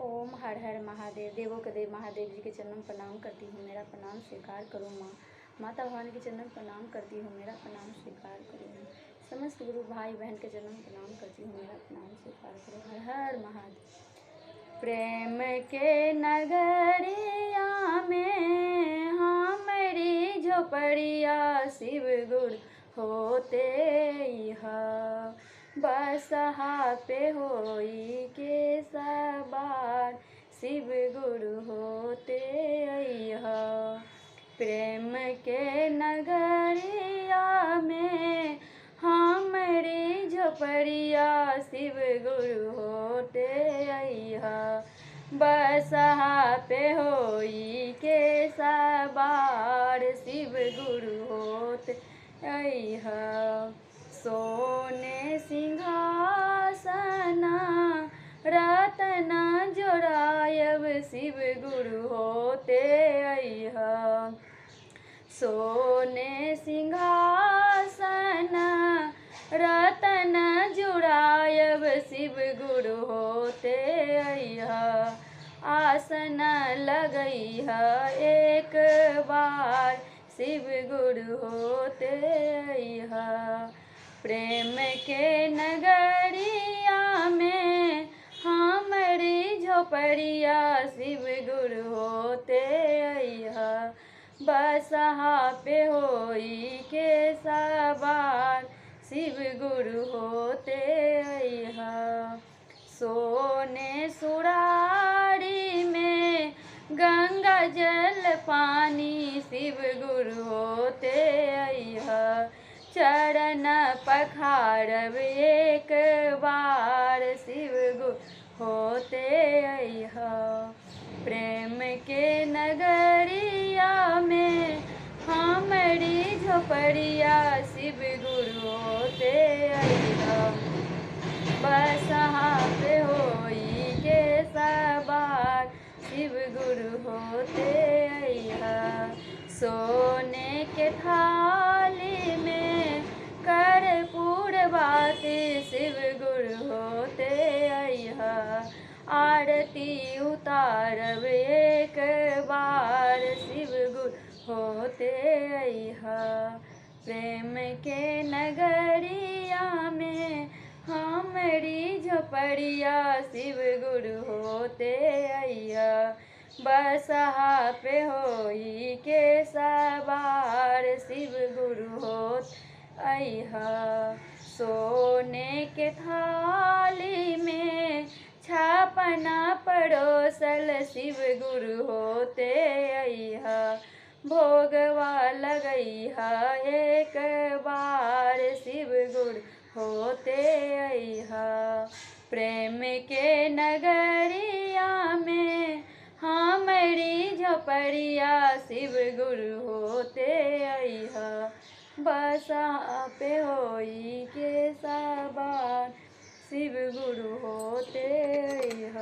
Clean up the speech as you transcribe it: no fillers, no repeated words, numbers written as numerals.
ओम हर हर महादेव। देवों के देव महादेव जी के चरणों प्रणाम करती हूँ, मेरा प्रणाम स्वीकार करो माँ। माता भवानी के चरणों प्रणाम करती हूँ, मेरा प्रणाम स्वीकार करो माँ। समस्त गुरु भाई बहन के चरणों प्रणाम करती हूँ, मेरा प्रणाम स्वीकार करो। हर हर महादेव। प्रेम के नगरिया में हमारी झोपड़िया शिव गुरु होते यहाँ, बसहा पे होई के सवार शिव गुरु होते यहाँ। प्रेम के नगरिया में हमारी झोपड़िया शिव गुरु होते यहाँ, बसहा पे होई के सवार शिव गुरु होते यहाँ। सोने सिंहासन रतन जोड़ायब शिव गुरु होते यहाँ। सोने सिंहासन रतन जुड़ायब शिव गुरु होते यहाँ। आसन लगई है एक बार शिव गुरु होते यहाँ। प्रेम के नगरिया में हमारी झोपड़िया शिव गुरु होते यहाँ, बसहा पे होई के सवार शिव गुरु होते यहाँ। सोने सुरारी में गंगा जल पानी शिव गुरु होते यहाँ। चरण पखारब एक बार शिव गुरु होते यहाँ। प्रेम के नगरिया में हमारी झोपड़िया शिव गुरु होते यहाँ, बसहा पे होई के सवार शिव गुरु होते यहाँ। सोने के थाली में कर्पूर बाती शिव गुरु होते यहाँ। आरती उतारब एक बार शिव गुरु होते यहाँ। प्रेम के नगरिया में हमारी झोपड़िया शिव गुरु होते यहाँ, बसहा पे होई के सवार शिव गुरु होते यहाँ। सोने के थाली में छापना पड़ोसल शिव गुरु होते यहाँ। भोगवा लगई है एक बार शिव गुरु होते यहाँ। प्रेम के नगरिया में हमारी झोपड़िया शिव गुरु होते यहाँ, बसहा पे होई के सवार शिव गुरु होते यहाँ।